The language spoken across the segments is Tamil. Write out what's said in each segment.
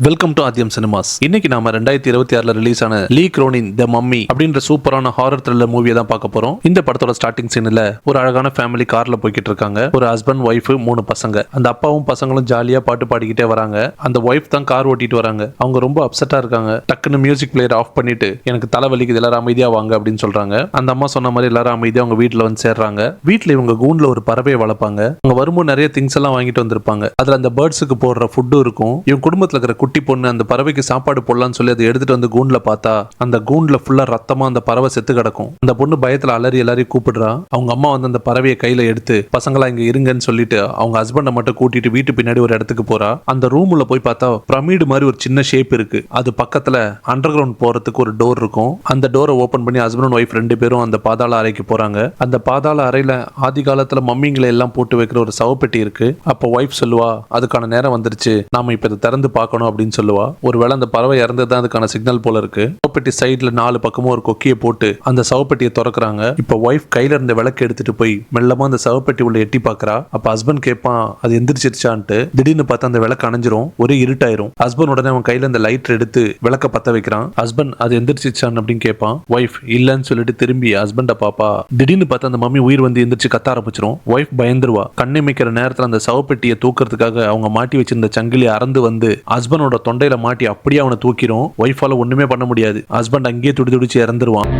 Welcome to ஆத்யம் cinemas. இன்னைக்கு நாம 2026ல ரிலீஸ் ஆன லீ குரோனின் தி மம்மி அப்படின்ற சூப்பரான ஹாரர் த்ரில்லர் மூவியை தான் பார்க்க போறோம். இந்த படத்தோட ஸ்டார்டிங் சீன்ல ஒரு அழகான ஃபேமிலி கார்ல போய்கிட்டு இருக்காங்க. ஒரு ஹஸ்பண்ட், ஒய்ஃப், 3 பசங்க. அந்த அப்பாவும் பசங்களும் ஜாலியா பாட்டு பாடிக்கிட்டே வராங்க. அந்த ஒய்ஃப் தான் கார் ஓட்டிட்டு வராங்க. அவங்க ரொம்ப அப்செட்டா இருக்காங்க. டக்குன்னு மியூசிக் பிளேயர் ஆஃப் பண்ணிட்டு எனக்கு தலைவலிக்குது, எல்லாரும் அமைதியா வாங்க அப்படின்னு சொல்றாங்க. அந்த அம்மா சொன்ன மாதிரி எல்லாரும் அமைதியா அவங்க வீட்டுல வந்து சேர்றாங்க. வீட்டுல இவங்க கூண்டுல ஒரு பறவையை வளர்ப்பாங்க. அவங்க வரும்போது நிறைய திங்ஸ் எல்லாம் வாங்கிட்டு வந்திருப்பாங்க. அதுல அந்த பேர்ட்ஸுக்கு போடுற ஃபுட்டு இருக்கும். இவங்க குடும்பத்துல இருக்கிற குட்டி பொண்ணு அந்த பறவைக்கு சாப்பாடு போடலாம்னு சொல்லி அதை எடுத்துட்டு வந்து கூண்டுல பார்த்தா அந்த கூண்டுல ஃபுல்லா ரத்தமா அந்த பறவை செத்து கிடக்கும். அந்த பொண்ணு பயத்துல அலறி எல்லாரையும் கூப்பிடுறா. அவங்க அம்மா வந்து அந்த பறவையை கையில எடுத்து பசங்களா இங்க இருங்கன்னு சொல்லிட்டு அவங்க ஹஸ்பண்டை மட்டும் கூட்டிட்டு வீட்டு பின்னாடி ஒரு இடத்துக்கு போறா. அந்த ரூம்ல போய் பார்த்தா பிரமிடு மாதிரி ஒரு சின்ன ஷேப் இருக்கு. அது பக்கத்துல அண்டர் கிரவுண்ட் போறதுக்கு ஒரு டோர் இருக்கும். அந்த டோரை ஓபன் பண்ணி ஹஸ்பண்ட் அண்ட் ஒய்ஃப் 2 பேரும் அந்த பாதாள அறைக்கு போறாங்க. அந்த பாதாள அறையில ஆதி காலத்துல மம்மிங்களை எல்லாம் போட்டு வைக்கிற ஒரு சவப்பெட்டி இருக்கு. அப்போ ஒய்ஃப் சொல்லுவா, அதுக்கான நேரம் வந்துருச்சு, நாம இப்ப இதை திறந்து பார்க்கணும் அப்படின்னு சொல்லுவா. ஒருவேளை அந்த பறவை இறந்ததுதான் அதுக்கான சிக்னல் போல இருக்கு. சவப்பெட்டி சைடுல 4 பக்கமும் ஒரு கொக்கியை போட்டு அந்த சவப்பெட்டியை திறக்கிறாங்க. இப்ப ஒய்ஃப் கையில இருந்த விளக்கு எடுத்துட்டு போய் மெல்லமா அந்த சவப்பெட்டி உள்ள எட்டி பாக்குறா. அப்ப ஹஸ்பண்ட் கேட்பான், அது எந்திரிச்சிருச்சான்ட்டு. திடீர்னு பார்த்தா அந்த விளக்கு அணைஞ்சிரும், ஒரே இருட்டாயிரும். ஹஸ்பண்ட் உடனே அவன் கையில அந்த லைட்டர் எடுத்து விளக்க பத்த வைக்கிறான். ஹஸ்பண்ட், அது எந்திரிச்சிருச்சான் அப்படின்னு கேட்பான். ஒய்ஃப் இல்லன்னு சொல்லிட்டு திரும்பி ஹஸ்பண்ட பாப்பா. திடீர்னு பார்த்தா அந்த மம்மி உயிர் வந்து எந்திரிச்சு கத்த ஆரம்பிச்சிரும். ஒய்ஃப் பயந்துருவா. கண்ணிமைக்கிற நேரத்துல அந்த சவப்பெட்டியை தூக்குறதுக்காக அவங்க மாட்டி வச்சிருந்த சங்கிலி அறந்து வந்து ஹஸ்பண்டோட தொண்டையில மாட்டி அப்படியே அவனை தூக்கிரும். ஒய்ஃபால ஒண்ணுமே பண்ண முடியாது. ஹஸ்பண்ட் அங்கேயே துடி துடிச்சு இறந்துருவான்.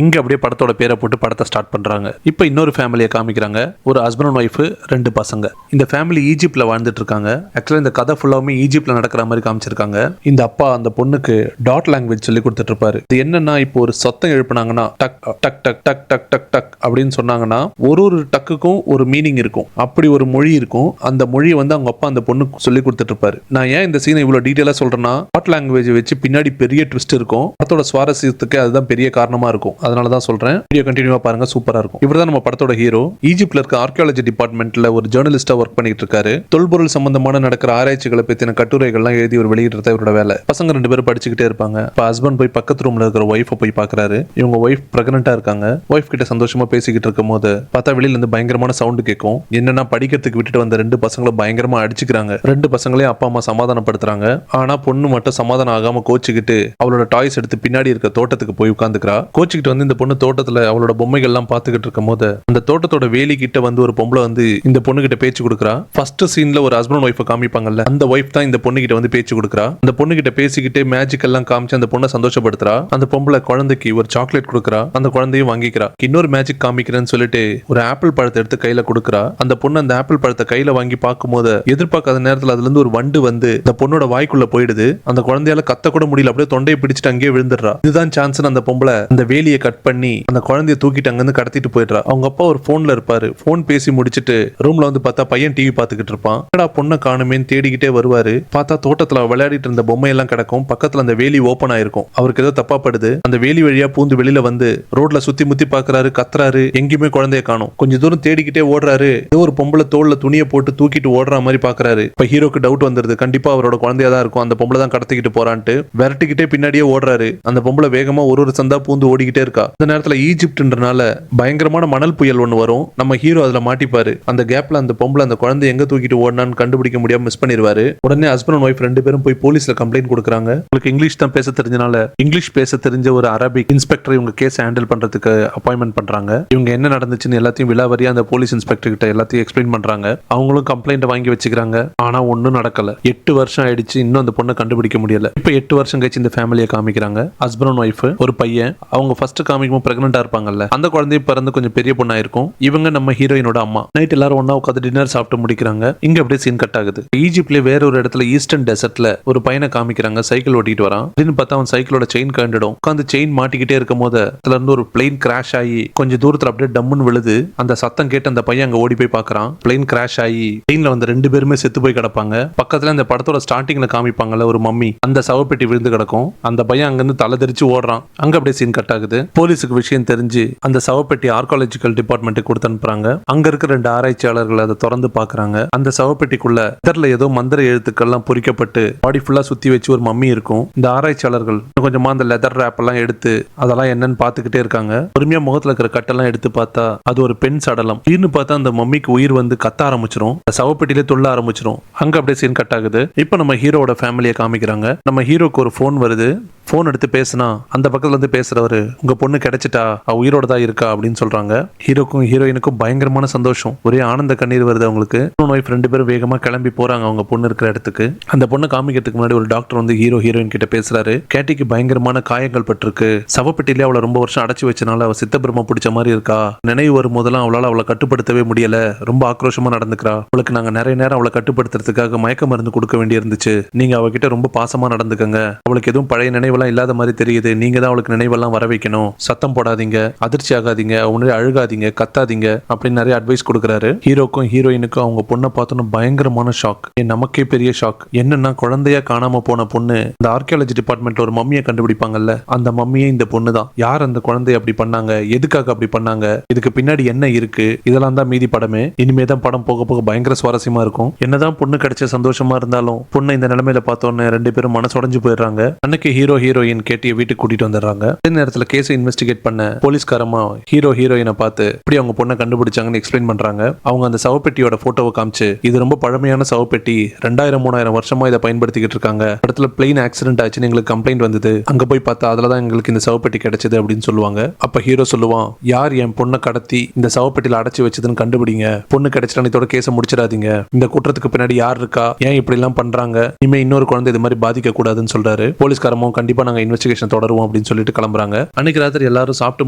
இங்க அப்படியே படத்தோட பேரை போட்டு படத்தை ஸ்டார்ட் பண்றாங்க. இப்போ இன்னொரு ஃபேமிலியை காமிக்கிறாங்க. ஒரு ஹஸ்பண்ட் அண்ட் ஒய்ஃப், 2 பசங்க. இந்த ஃபேமிலி ஈஜிப்ட்ல வாழ்ந்துட்டு இருக்காங்க. ஆக்சுவலா இந்த கதை ஃபுல்லாவுமே ஈஜிப்ட்ல நடக்கிற மாதிரி காமிச்சிருக்காங்க. இந்த அப்பா அந்த பொண்ணுக்கு டாட் லாங்குவேஜ் சொல்லி கொடுத்துட்டு இருப்பாரு. இது என்னன்னா, இப்போ ஒரு சத்தம் எழுப்புனாங்கன்னா டக் டக் டக் டக் டக் டக் டக் அப்படின்னு சொன்னாங்கன்னா ஒரு டக்குக்கும் ஒரு மீனிங் இருக்கும். அப்படி ஒரு மொழி இருக்கும். அந்த மொழியை வந்து அவங்க அப்பா அந்த பொண்ணுக்கு சொல்லி கொடுத்துட்டு இருப்பாரு. நான் ஏன் இந்த சீனை இவ்வளவு டீட்டெயிலா சொல்றேன்னா, டாட் லாங்குவேஜ் வச்சு பின்னாடி பெரிய ட்விஸ்ட் இருக்கும். படத்தோட சுவாரஸ்யத்துக்கு அதுதான் பெரிய காரணமா இருக்கும். அதனாலதான் சொல்றேன். வீடியோ கண்டினியூவா பாருங்க, சூப்பரா இருக்கும். இவர்தான் நம்ம படத்தோட ஹீரோ. ஈஜிப்ட்ல இருக்க ஆர்கியாலஜி டிபார்ட்மெண்ட்ல ஒரு ஜேர்னலிஸ்டா ஒர்க் பண்ணிட்டு இருக்காரு. தொல்பொருள் சம்பந்தமான நடக்கிற ஆராய்ச்சிகளை பத்தின கட்டுரைகள்லாம் எழுதி ஒரு வெளியிடுறத இவரோட வேலை. பசங்க 2 பேரும் படிச்சுக்கிட்டே இருப்பாங்க. இப்ப ஹஸ்பண்ட் போய் பக்கத்து ரூம்ல இருக்கிற ஒய்ஃபை போய் பாக்குறாரு. இவங்க ஒய்ஃப் பிரெக்னெண்டா இருக்காங்க. ஒய்ஃப் கிட்ட சந்தோஷமா பேசிக்கிட்டு இருக்கும் போது பார்த்தா வெளியில இருந்து பயங்கரமான சவுண்ட் கேட்கும். என்னன்னா, படிக்கிறதுக்கு விட்டுட்டு வந்த 2 பசங்களும் பயங்கரமா அடிச்சுக்கிறாங்க. 2 பசங்களையும் அப்பா அம்மா சமாதானப்படுத்துறாங்க. ஆனா பொண்ணு மட்டும் சமாதானம் ஆகாம கோச்சுக்கிட்டு அவளோட டாய்ஸ் எடுத்து பின்னாடி இருக்க தோட்டத்துக்கு போய் உட்காந்துக்கிறா. கோச்சுக்கிட்டு வந்து இந்த பொண்ணு தோட்டத்துல அவளோட பொம்மைகள் எல்லாம் பாத்துக்கிட்டு இருக்கும் போது அந்த தோட்டத்தோட வேலி கிட்ட வந்து ஒரு பொம்பளை வந்து இந்த பொண்ணு கிட்ட பேச்சு கொடுக்குறா. ஃபர்ஸ்ட் சீன்ல ஒரு ஹஸ்பண்ட் ஒய்ஃபை காமிப்பாங்கல்ல, அந்த ஒய்ஃப் தான் இந்த பொண்ணு கிட்ட வந்து பேச்சு கொடுக்குறா. அந்த பொண்ணு கிட்ட பேசிக்கிட்டு மேஜிக் எல்லாம் காமிச்சு அந்த பொண்ணை சந்தோஷப்படுத்துறா. அந்த பொம்பளை குழந்தைக்கு ஒரு சாக்லேட் கொடுக்குறா. அந்த குழந்தையும் வாங்கிக்கிறா. இன்னொரு மேஜிக் காமிக்கிறேன்னு சொல்லிட்டு ஒரு ஆப்பிள் பழத்தை எடுத்து கையில கொடுக்குறா. அந்த பொண்ணு அந்த ஆப்பிள் பழத்தை கையில வாங்கி பார்க்கும்போது எதிர்பார்க்காத நேரத்துல அதுல இருந்து ஒரு வண்டு வந்து அந்த பொண்ணோட வாய்க்குள்ள போயிடுது. அந்த குழந்தையால கத்த கூட முடியல, அப்படியே தொண்டையை பிடிச்சிட்டு அங்கேயே விழுந்துடுறா. இதுதான் சான்ஸ். அந்த பொம்பளை அந்த வேலியை கட் பண்ணி அந்த குழந்தைய தூக்கிட்டு அங்கிருந்து கடத்திட்டு போயிடுறா. அவங்க அப்பா ஒரு போன்ல இருப்பாரு. போன் பேசி முடிச்சிட்டு ரூம்ல வந்து பார்த்தா பையன் டிவி பார்த்துக்கிட்டு இருப்பான். என்னடா பொண்ணை காணுமேன்னு தேடிக்கிட்டே வருவாரு. பார்த்தா தோட்டத்துல விளையாடிட்டு இருந்த பொம்மை எல்லாம் கிடக்கும். பக்கத்துல அந்த வேலி ஓபன் ஆயிருக்கும். அவருக்கு ஏதோ தப்பா படுது. அந்த வேலி வழியா பூந்து வெளியில வந்து ரோட்ல சுத்தி முத்தி பாக்குறாரு, கத்துறாரு. எங்கேயுமே குழந்தைய காணும். கொஞ்சம் தூரம் தேடிக்கிட்டே ஓடுறாரு. ஏதோ ஒரு பொம்பளை தோல்ல துணியை போட்டு தூக்கிட்டு ஓடுற மாதிரி பாக்குறாரு. இப்ப ஹீரோக்கு டவுட் வந்துருது, கண்டிப்பா அவரோட குழந்தையா தான் இருக்கும், அந்த பொம்பளை தான் கடத்திக்கிட்டு போறான்ட்டு விரட்டிக்கிட்டே பின்னாடியே ஓடுறாரு. அந்த பொம்பளை வேகமா ஒரு சந்தா பூந்து ஓடிக்கிட்டே இருக்கா. இந்த நேரத்துல ஈஜிப்ட்ன்றனால பயங்கரமான மணல் புயல் ஒண்ணு வரும். நம்ம ஹீரோ அதுல மாட்டிப்பாரு. அந்த கேப்ல அந்த பொம்பளை அந்த குழந்தை எங்க தூக்கிட்டு ஓடுனான்னு கண்டுபிடிக்க முடியாம மிஸ் பண்ணிடுவாரு. உடனே ஹஸ்பண்ட் அண்ட் ஒய்ஃப் 2 பேரும் போய் போலீஸ்ல கம்ப்ளைண்ட் கொடுக்குறாங்க. உங்களுக்கு இங்கிலீஷ் தான் பேச தெரிஞ்சனால இங்கிலீஷ் பேச தெரிஞ்ச ஒரு அரபிக் இன்ஸ்பெக்டர் இவங்க கேஸ் ஹேண்டில் பண்றதுக்கு அப்பாயின்மெண்ட் பண்றாங்க. இவங்க என்ன நடந்துச்சுன்னு எல்லாத்தையும் விலாவரியா அந்த போலீஸ் இன்ஸ்பெக்டர் கிட்ட எல்லாத்தையும் எக்ஸ்பிளைன் பண்றாங்க. அவங்களும் கம்ப்ளைண்ட் வாங்கி வச்சுக்கிறாங்க. ஆனா ஒன்னும் நடக்கல. 8 வருஷம் ஆயிடுச்சு, இன்னும் அந்த பொண்ணை கண்டுபிடிக்க முடியல. இப்ப 8 வருஷம் கழிச்சு இந்த ஃபேமிலியை காமிக்கிறாங்க. ஹஸ்பண்ட் அண்ட் ஒய்ஃப், ஒரு பையன். அவங்க ஃபர்ஸ்ட் காமிக்கும் பிரெக்னெண்டா இருப்பாங்கல்ல, அந்த குழந்தைய பிறந்து கொஞ்சம் பெரிய பொண்ணா இருக்கும். இவங்க நம்ம ஹீரோயினோட அம்மா. நைட் எல்லாரும் ஒண்ணா உட்காந்து டின்னர் சாப்பிட்டு முடிக்கிறாங்க. இங்க அப்படியே சீன் கட் ஆகுது. ஈஜிப்ட்ல வேற ஒரு இடத்துல ஈஸ்டர்ன் டெசர்ட்ல ஒரு பையனை காமிக்கிறாங்க. சைக்கிள் ஓட்டிட்டு வரான். அப்படின்னு பார்த்தா அவன் சைக்கிளோட செயின் கண்டிடும். உட்காந்து செயின் மாட்டிக்கிட்டே இருக்கும் போது அதுல இருந்து ஒரு பிளேன் கிராஷ் ஆகி கொஞ்சம் தூரத்துல அப்படியே டம்முன்னு விழுது. அந்த சத்தம் கேட்டு அந்த பையன் அங்க ஓடி போய் பாக்குறான். பிளேன் கிராஷ் ஆகி பிளேன்ல வந்து 2 பேருமே செத்து போய் கிடப்பாங்க. பக்கத்துல இந்த படத்தோட ஸ்டார்டிங்ல காமிப்பாங்கல்ல ஒரு மம்மி, அந்த சவப்பெட்டி விழுந்து கிடக்கும். அந்த பையன் அங்கிருந்து தலை தெரிச்சு ஓடுறான். அங்க அப்படியே சீன் கட் ஆகுது. போலீஸுக்கு விஷயம் தெரிஞ்சு அந்த சவப்பெட்டி ஆர்காலஜிக்கல் டிபார்ட்மெண்ட்டுக்கு கொடுத்து அனுப்புறாங்க. அங்க இருக்க 2 ஆராய்ச்சியாளர்கள் அதை திறந்து பாக்குறாங்க. அந்த சவப்பெட்டிக்குள்ள இதர்ல ஏதோ மந்திர எழுத்துக்கள்லாம் பொறிக்கப்பட்டு பாடி ஃபுல்லா சுத்தி வச்சு ஒரு மம்மி இருக்கும். இந்த ஆராய்ச்சியாளர்கள் கொஞ்சமா அந்த லெதர் ரேப் எல்லாம் எடுத்து அதெல்லாம் என்னன்னு பாத்துக்கிட்டே இருக்காங்க. பொறுமையா முகத்துல இருக்கிற கட்டெல்லாம் எடுத்து பார்த்தா அது ஒரு பெண் சடலம். திடீர்னு பார்த்தா அந்த மம்மிக்கு உயிர் வந்து கத்த ஆரம்பிச்சிரும். சவப்பெட்டிலே தொல்ல ஆரம்பிச்சிரும். அங்க அப்படியே சீன் கட் ஆகுது. இப்ப நம்ம ஹீரோட ஃபேமிலியை காமிக்கிறாங்க. நம்ம ஹீரோக்கு ஒரு போன் வருது. போன் எடுத்து பேசினா அந்த பக்கத்துல இருந்து பேசுறவரு, உங்க பொண்ணு கிடைச்சிட்டா, அவ உயிரோட தான் இருக்கா அப்படின்னு சொல்றாங்க. ஹீரோக்கும் ஹீரோயினுக்கும் பயங்கரமான சந்தோஷம். ஒரே ஆனந்த கண்ணீர் வருது அவங்களுக்கு. ஒய்ஃப் 2 பேரும் வேகமா கிளம்பி போறாங்க அவங்க பொண்ணு இருக்கிற இடத்துக்கு. அந்த பொண்ணை காமிக்கிறதுக்கு முன்னாடி ஒரு டாக்டர் வந்து ஹீரோயின் கிட்ட பேசுறாரு. கேட்டிக்கு பயங்கரமான காயங்கள் பட்டிருக்கு. சவப்பெட்டிலே அவளை ரொம்ப வருஷம் அடைச்சு வச்சனால அவ சித்தபிரம பிடிச்ச மாதிரி இருக்கா. நினைவு வரும் போதெல்லாம் அவளை கட்டுப்படுத்தவே முடியல. ரொம்ப ஆக்ரோஷமா நடந்துக்கிறா. அவளுக்கு நாங்க நிறைய நேரம் அவளை கட்டுப்படுத்துறதுக்காக மயக்க மருந்து கொடுக்க வேண்டி இருந்துச்சு. நீங்க அவகிட்ட ரொம்ப பாசமா நடந்துக்கங்க. அவளுக்கு எதுவும் பழைய நினைவு இல்லாத மாதிரி தெரியுது. நீங்க தான் அவளுக்கு நினைவெல்லாம் வர வைக்கணும். சத்தம் போடாதீங்க, அதிர்ச்சி ஆகாதீங்க, அவங்களே அழுகாதீங்க, கத்தாதீங்க அப்படின்னு நிறைய அட்வைஸ் கொடுக்குறாரு. ஹீரோக்கும் ஹீரோயினுக்கும் அவங்க பொண்ணை பார்த்தோன்னு பயங்கரமான ஷாக். நமக்கே பெரிய ஷாக். என்னன்னா, குழந்தையா காணாம போன பொண்ணு இந்த ஆர்கியாலஜி டிபார்ட்மெண்ட்ல ஒரு மம்மியை கண்டுபிடிப்பாங்கல்ல, அந்த மம்மியே இந்த பொண்ணு தான். யார் அந்த குழந்தைய அப்படி பண்ணாங்க, எதுக்காக அப்படி பண்ணாங்க, இதுக்கு பின்னாடி என்ன இருக்கு, இதெல்லாம் தான் மீதி படமே. இனிமே தான் படம் போக போக பயங்கர சுவாரஸ்யமா இருக்கும். என்னதான் பொண்ணு கிடைச்ச சந்தோஷமா இருந்தாலும் பொண்ணு இந்த நிலைமையில பார்த்தோன்னு 2 பேரும் மனசுடைஞ்சு போயிடுறாங்க. அன்னைக்கு ஹீரோயின் கேட்டிய வீட்டுக்கு கூட்டிட்டு வந்துடுறாங்க. அதே நேரத்தில் கேஸை இன்வெஸ்டிகேட் பண்ண போலீஸ்காரமா ஹீரோயினை பார்த்து இப்படி அவங்க பொண்ணை கண்டுபிடிச்சாங்கன்னு எக்ஸ்பிளைன் பண்றாங்க. அவங்க அந்த சவப்பெட்டியோட போட்டோவை காமிச்சு, இது ரொம்ப பழமையான சவப்பெட்டி, 2000-3000 வருஷமா இதை பயன்படுத்திக்கிட்டு இருக்காங்க. இடத்துல பிளெயின் ஆக்சிடென்ட் ஆச்சுன்னு எங்களுக்கு கம்ப்ளைண்ட் வந்தது. அங்க போய் பார்த்தா அதுலதான் எங்களுக்கு இந்த சவப்பெட்டி கிடைச்சது அப்படின்னு சொல்லுவாங்க. அப்ப ஹீரோ சொல்லுவான், யார் என் பொண்ணை கடத்தி இந்த சவப்பெட்டியில அடைச்சு வச்சதுன்னு கண்டுபிடிங்க. பொண்ணு கிடைச்சிட்டா இதோட கேஸை முடிச்சிடாதீங்க. இந்த குற்றத்துக்கு பின்னாடி யார் இருக்கா, ஏன் இப்படி எல்லாம் பண்றாங்க, இனிமே இன்னொரு குழந்தை இது மாதிரி பாதிக்க கூடாதுன்னு சொல்றாரு. போலீஸ்காரமும் கண்டிப்பா நாங்க இன்வெஸ்டிகேஷன் தொடருவோம் அப்படின்னு சொல்லிட்டு கிளம்புறாங்க. அன்னைக்கு ராத்திரி எல்லாரும் சாப்பிட்டு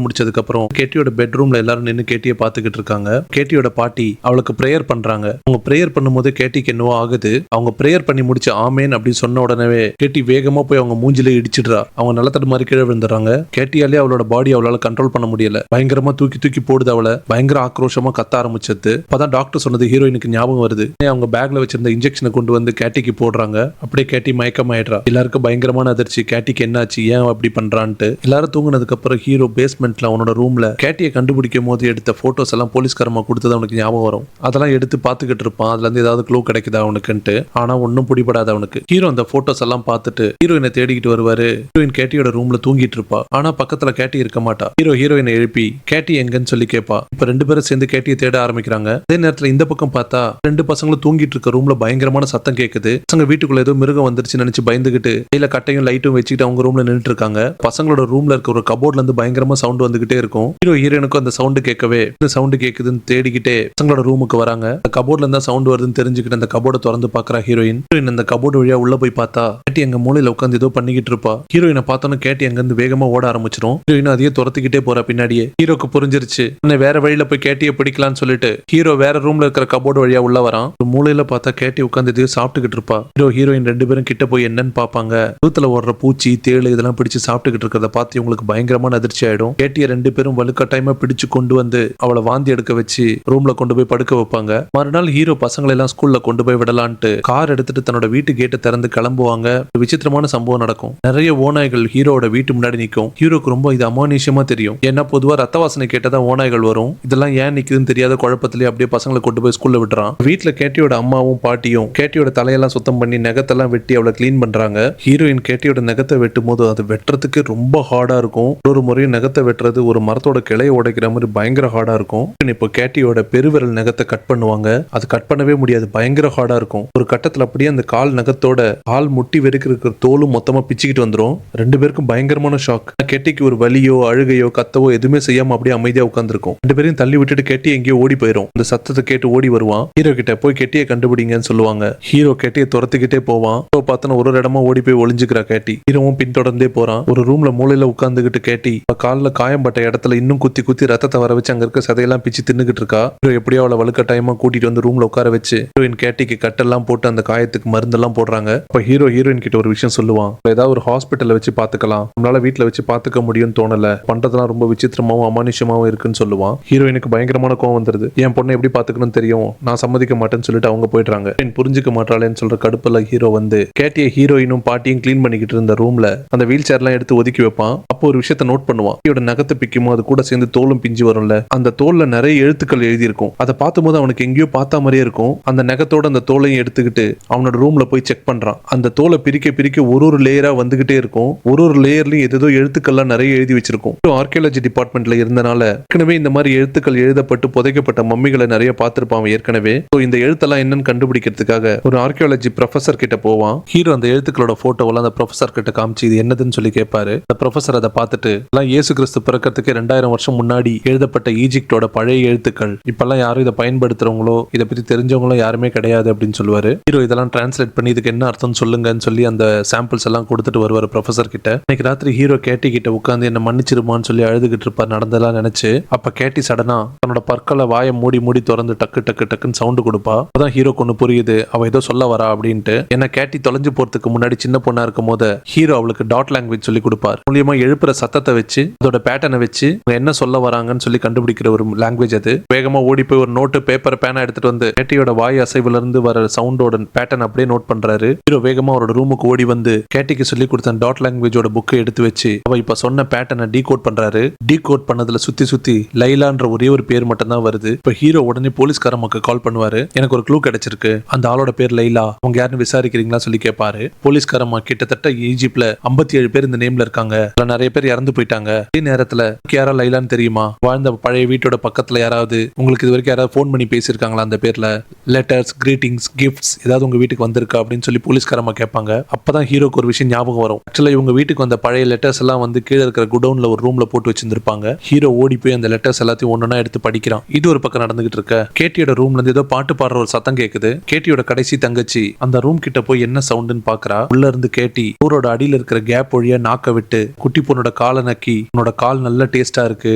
முடிச்சதுக்கு அப்புறம் கேட்டியோட பெட்ரூம்ல எல்லாரும் நின்று கேட்டியை பார்த்துக்கிட்டு இருக்காங்க. கேட்டியோட பாட்டி அவளுக்கு பிரேயர் பண்றாங்க. அவங்க பிரேயர் பண்ணும்போது கேட்டிக்கு என்னவோ ஆகுது. அவங்க பிரேயர் பண்ணி முடிச்சு ஆமேன் அப்படின்னு சொன்ன உடனே கேட்டி வேகமா போய் அவங்க மூஞ்சில இடிச்சிடுறா. அவங்க நிலத்தடு மாதிரி கீழே விழுந்துறாங்க. கேட்டியாலே அவளோட பாடி அவளால கண்ட்ரோல் பண்ண முடியல. பயங்கரமா தூக்கி தூக்கி போடுது அவளை. பயங்கர ஆக்ரோஷமா கத்த ஆரம்பிச்சது. அப்பதான் டாக்டர் சொன்னது ஹீரோயினுக்கு ஞாபகம் வருது. அவங்க பேக்ல வச்சிருந்த இன்ஜெக்ஷனை கொண்டு வந்து கேட்டிக்கு போடுறாங்க. அப்படியே கேட்டி மயக்கமாயிடுறா. எல்லாருக்கும் பயங்கரமான அதிர்ச்சி. கேட்டிக்கு என்னாச்சு, ஏன் அப்படி பண்றான்ட்டு. எல்லாரும் தூங்குனதுக்கு அப்புறம் ஹீரோ பேஸ்மெண்ட்ல அவனோட ரூம்ல கேட்டியை கண்டுபிடிக்கும் போது எடுத்த போட்டோஸ் எல்லாம் போலீஸ்காரமா கொடுத்தது அவனுக்கு ஞாபகம் வரும். அதெல்லாம் எடுத்து பார்த்துக்கிட்டு இருப்பான். அதுல இருந்து ஏதாவது க்ளூ கிடைக்குதா அவனுக்குன்ட்டு. ஆனா ஒன்னும் பிடிபடாது அவனுக்கு. ஹீரோ அந்த போட்டோஸ் எல்லாம் பார்த்துட்டு ஹீரோயினை தேடிக்கிட்டு வருவாரு. ஹீரோயின் கேட்டியோட ரூம்ல தூங்கிட்டு இருப்பா. ஆனா பக்கத்துல கேட்டி இருக்க மாட்டா. ஹீரோயினை எழுப்பி கேட்டி எங்கன்னு சொல்லி கேட்பா. இப்ப 2 பேரும் சேர்ந்து கேட்டியை தேட ஆரம்பிக்கிறாங்க. அதே நேரத்துல இந்த பக்கம் பார்த்தா 2 பசங்களும் தூங்கிட்டு இருக்க ரூம்ல பயங்கரமான சத்தம் கேக்குது. பசங்க வீட்டுக்குள்ள ஏதோ மிருகம் வந்துருச்சு நினைச்சு பயந்துகிட்டு கையில கட்டையும் லைட்டும் வச்சுக்கிட்டு அவங்க ரூம்ல நின்னுட்டு இருக்காங்க. பசங்களோட ரூம்ல இருக்க ஒரு கபோர்ட்ல இருந்து பயங்கரமா சவுண்ட் வந்துகிட்டே இருக்கும். ஹீரோயினுக்கும் அந்த சவுண்ட் கேட்கவே இந்த சவுண்ட் கேக்குதுன்னு தேடிக்கிட்டே பசங்களோட ரூமுக்கு வராங்க. கபோர்ட்ல இருந்தா சவுண்ட் வருதுன்னு தெரிஞ்சுக்கிட்டு அந்த கபோர்டை திறந்து பாக்குறா ஹீரோயின். அந்த கபோர்டு வழியா உள்ள போய் பார்த்தா கேட்டி எங்க மூலையில உட்காந்து ஏதோ பண்ணிக்கிட்டு இருப்பா. ஹீரோயினை பார்த்தோன்னு கேட்டி அங்க இருந்து வேகமா ஓட ஆரம்பிச்சிடும். ஹீரோயின் அதையே துரத்திக்கிட்டே போறா பின்னாடியே. ஹீரோக்கு புரிஞ்சிருச்சு வேற வழியில போய் கேட்டியை பிடிக்கலாம்னு சொல்லிட்டு ஹீரோ வேற ரூம்ல இருக்கிற கபோர்டு வழியா உள்ள வரான். ஒரு மூலையில பார்த்தா கேட்டி உட்காந்து எதையோ சாப்பிட்டுக்கிட்டு இருப்பா. ஹீரோயின் 2 பேரும் கிட்ட போய் என்னன்னு பாப்பாங்க. தூத்துல ஓடுற பூச்சி தேளு இதெல்லாம் பிடிச்சு சாப்பிட்டுக்கிட்டு இருக்கிறத பார்த்து உங்களுக்கு பயங்கரமான அதிர்ச்சி ஆயிடும். கேட்டிய 2 பேரும் வலுக்கட்டாயமா பிடிச்சு கொண்டு வந்து அவளை வாந்தி எடுக்க வச்சு ரூம்ல கொண்டு போய் படுக்க வைப்பாங்க. மறுநாள் ஹீரோ பசங்களை எல்லாம் ஸ்கூல்ல கொண்டு போய் விடலான்ட்டு கார் எடுத்துட்டு தன்னோட வீட்டு கேட்டை திறந்து கிளம்புவாங்க. விசித்திரமான சம்பவம் நடக்கும். நிறைய ஓநாய்கள் ஹீரோட வீட்டு முன்னாடி நிற்கும். ஹீரோக்கு ரொம்ப இது அமானுஷ்யமா தெரியும். ஏன்னா பொதுவா ரத்த வாசனை கேட்டதான் ஓநாய்கள் வரும். இதெல்லாம் ஏன் நிக்குதுன்னு தெரியாத குழப்பத்திலே அப்படியே பசங்களை கொண்டு போய் ஸ்கூல்ல விட்டுறான். வீட்டுல கேட்டியோட அம்மாவும் பாட்டியும் கேட்டியோட தலையெல்லாம் சுத்தம் பண்ணி நகத்தெல்லாம் வெட்டி அவளை கிளீன் பண்றாங்க. ஹீரோயின் கேட்டியோட நகத்தை வெட்டும் போது அது வெட்டுறதுக்கு ரொம்ப ஹார்டா இருக்கும். ஒரு முறையும் நகத்தை வெட்டுறது ஒரு மரத்தோட கிளையை உடைக்கிற மாதிரி பயங்கர ஹார்டா இருக்கும். இப்போ கேட்டியோட பெருவிரல் நகத்தை கட் பண்ணுவாங்க. அது கட் பண்ணவே முடியாது. பயங்கர ஹார்டா இருக்கும். ஒரு கட்டத்துல அப்படியே அந்த கால் நகத்தோட கால் முட்டி வரைக்கும் இருக்கிற தோலும் மொத்தமா பிச்சுக்கிட்டு வந்துடும். 2 பேருக்கும் பயங்கரமான ஷாக். கேட்டிக்கு ஒரு வலியோ அழுகையோ கத்தவோ எதுவுமே செய்யாம அப்படியே அமைதியா உட்காந்துருக்கும். 2 பேரையும் தள்ளி விட்டுட்டு கேட்டி எங்கேயோ ஓடி போயிடும். அந்த சத்தத்தை கேட்டு ஓடி வருவான். ஹீரோ கிட்ட போய் கெட்டியை கண்டுபிடிங்கன்னு சொல்லுவாங்க. ஹீரோ கெட்டியை துரத்துக்கிட்டே போவான். பார்த்தா ஒரு இடமா ஓடி போய் ஒளிஞ்சுக்கிறா கேட்டி. ஹீரோவும் பின்தொடர்ந்தே போறான். ஒரு ரூம்ல மூலையில உட்கார்ந்துகிட்டு கேட்டி கால்ல காயம்பட்ட இடத்துல இன்னும் குத்தி குத்தி ரத்தத்தை வர வச்சு அங்க இருக்க சதையெல்லாம் பிச்சு தின்னுகிட்டு இருக்கா. ஹீரோ எப்படியோ அவளை வலுக்கட்டாயமா கூட்டிட்டு வந்து ரூம்ல உட்கார வச்சு ஹீரோயின் கேட்டிக்கு கட்டெல்லாம் போட்டு அந்த காயத்துக்கு மருந்தெல்லாம் போடுறாங்க. அப்ப ஹீரோயின் கிட்ட ஒரு விஷயம் சொல்லுவான். ஏதாவது ஒரு ஹாஸ்பிட்டல்ல வச்சு பாத்துக்கலாம், நம்மளால வீட்டுல வச்சு பாத்துக்க முடியும்னு தோணல, பண்றதெல்லாம் ரொம்ப விசித்திரமாவும் அமானுஷ்யமாவும் இருக்குன்னு சொல்லுவான். ஹீரோயினுக்கு பயங்கரமான கோவம் வந்துருது. என் பொண்ணை எப்படி பாத்துக்கணும்னு தெரியும், நான் சம்மதிக்க மாட்டேன்னு சொல்லிட்டு அவங்க போயிடுறாங்க. புரிஞ்சுக்க மாட்டாளேன்னு சொல்ற கடுப்புல ஹீரோ வந்து கேட்டிய ஹீரோயினும் பாட்டியும் கிளீன் பண்ணிக்கிட்டு இருந்த ரூம்ல ரூம்ல அந்த வீல் சேர்லாம் எடுத்து ஒதுக்கி வைப்பான். அப்போ ஒரு விஷயத்த நோட் பண்ணுவான். கையோட நகத்தை பிக்குமோ அது கூட சேர்ந்து தோலும் பிஞ்சு வரும்ல, அந்த தோல்ல நிறைய எழுத்துக்கள் எழுதி இருக்கும். அதை பார்க்கும்போது அவனுக்கு எங்கேயோ பார்த்த மாதிரியே இருக்கும். அந்த நகத்தோட அந்த தோலையும் எடுத்துக்கிட்டு அவனோட ரூம்ல போய் செக் பண்றான். அந்த தோலை பிரிக்க பிரிக்க ஒரு லேயரா வந்துகிட்டே இருக்கும். ஒரு லேயர்லயும் ஏதோ எழுத்துக்கள்லாம் நிறைய எழுதி வச்சிருக்கும். ஆர்கியாலஜி டிபார்ட்மெண்ட்ல இருந்தனால ஏற்கனவே இந்த மாதிரி எழுத்துக்கள் எழுதப்பட்டு புதைக்கப்பட்ட மம்மிகளை நிறைய பார்த்திருப்பான் ஏற்கனவே. இந்த எழுத்தெல்லாம் என்னன்னு கண்டுபிடிக்கிறதுக்காக ஒரு ஆர்கியாலஜி ப்ரொஃபசர் கிட்ட போவான். ஹீரோ அந்த எழுத்துக்களோட போட்டோவெல்லாம் அந்த ப்ரொஃபசர் கிட்ட காமிச்சு இது என்னதுன்னு சொல்லி கேட்பாரு. அந்த ப்ரொஃபசர் அதை பார்த்துட்டு எல்லாம் இயேசு கிறிஸ்து பிறக்கிறதுக்கு 2000 வருஷம் முன்னாடி எழுதப்பட்ட ஈஜிப்டோட பழைய எழுத்துக்கள், இப்பெல்லாம் யாரும் இதை பயன்படுத்துறவங்களோ இதை பத்தி தெரிஞ்சவங்களோ யாருமே கிடையாது அப்படின்னு சொல்லுவாரு. ஹீரோ இதெல்லாம் டிரான்ஸ்லேட் பண்ணி இதுக்கு என்ன அர்த்தம் சொல்லுங்கன்னு சொல்லி அந்த சாம்பிள்ஸ் எல்லாம் கொடுத்துட்டு வருவார் ப்ரொஃபசர் கிட்ட. இன்னைக்கு ராத்திரி ஹீரோ கேட்டி கிட்ட உட்காந்து என்ன மன்னிச்சிருமான்னு சொல்லி அழுதுகிட்டு இருப்பார் நடந்தெல்லாம் நினைச்சு. அப்ப கேட்டி சடனா தன்னோட பற்களை வாயை மூடி மூடி திறந்து டக்கு டக்கு டக்குன்னு சவுண்டு கொடுப்பா. அதான் ஹீரோக்கு ஒண்ணு புரியுது, அவ ஏதோ சொல்ல வரா அப்படின்ட்டு. ஏன்னா கேட்டி தொலைஞ்சு போறதுக்கு முன்னாடி சின்ன பொண்ணா இருக்கும் போது ஹீரோ அவளுக்கு டாட் லாங்குவேஜ் சொல்லி கொடுப்பார். மூலியமா எழுப்புற சத்தத்தை வச்சு அதோட பேட்டர்னை வச்சு என்ன சொல்ல வராங்கன்னு சொல்லி கண்டுபிடிக்கிற ஒரு லாங்குவேஜ் அது. வேகமா ஓடி போய் ஒரு நோட்டு பேப்பர் பேனா எடுத்துட்டு வந்து கேட்டியோட வாய் அசைவுல இருந்து வர சவுண்டோட பேட்டர்ன் அப்படியே நோட் பண்றாரு. ஹீரோ வேகமா அவரோட ரூமுக்கு ஓடி வந்து கேட்டிக்கு சொல்லி கொடுத்த டாட் லாங்குவேஜோட புக்கை எடுத்து வச்சு அவ இப்ப சொன்ன பேட்டர்னை டீகோட் பண்றாரு. டீகோட் பண்ணதுல சுத்தி சுத்தி லைலான்ற ஒரே ஒரு பேர் மட்டும் தான் வருது. இப்ப ஹீரோ உடனே போலீஸ்காரம்மாக்கு கால் பண்ணுவாரு. எனக்கு ஒரு க்ளூ கிடைச்சிருக்கு, அந்த ஆளோட பேர் லைலா, அவங்க யாருன்னு விசாரிக்கிறீங்களா சொல்லி கேட்பாரு. போலீஸ்காரம்மா கிட்டத்தட்ட ஈஜிப்ட்ல 57 பேர் இந்த நேம்ல இருக்காங்க, நிறைய பேர் இறந்து போயிட்டாங்க. அதே நேரத்துல யாரா லைலான்னு தெரியுமா, வாழ்ந்த பழைய வீட்டோட பக்கத்துல யாராவது உங்களுக்கு இது வரைக்கும் யாராவது போன் பண்ணி பேசியிருக்காங்களா அந்த பேர்ல, லெட்டர்ஸ் கிரீட்டிங்ஸ் கிஃப்ட்ஸ் ஏதாவது உங்க வீட்டுக்கு வந்திருக்கா அப்படின்னு சொல்லி போலீஸ்காரம்மா கேட்பாங்க. அப்பதான் ஹீரோக்கு ஒரு விஷயம் ஞாபகம் வரும். ஆக்சுவலா இவங்க வீட்டுக்கு வந்த பழைய லெட்டர்ஸ் எல்லாம் வந்து கீழே இருக்கிற குடவுன்ல ஒரு ரூம்ல போட்டு வச்சிருந்திருப்பாங்க. ஹீரோ ஓடி போய் அந்த லெட்டர்ஸ் எல்லாத்தையும் ஒன்னொன்னா எடுத்து படிக்கிறான். இது ஒரு பக்கம் நடந்துகிட்டு இருக்க கேட்டியோட ரூம்ல இருந்து ஏதோ பாட்டு பாடுற ஒரு சத்தம் கேக்குது. கேட்டியோட கடைசி தங்கச்சி அந்த ரூம் கிட்ட போய் என்ன சவுண்டுன்னு பாக்குறா. உள்ள இருந்து கேட்டி ஊரோட அடியில இருக்கிற கேப் வழியா நாக்க விட்டு குட்டி பொண்ணோட காலை நக்கி உன்னோட கால் நல்ல டேஸ்டா இருக்கு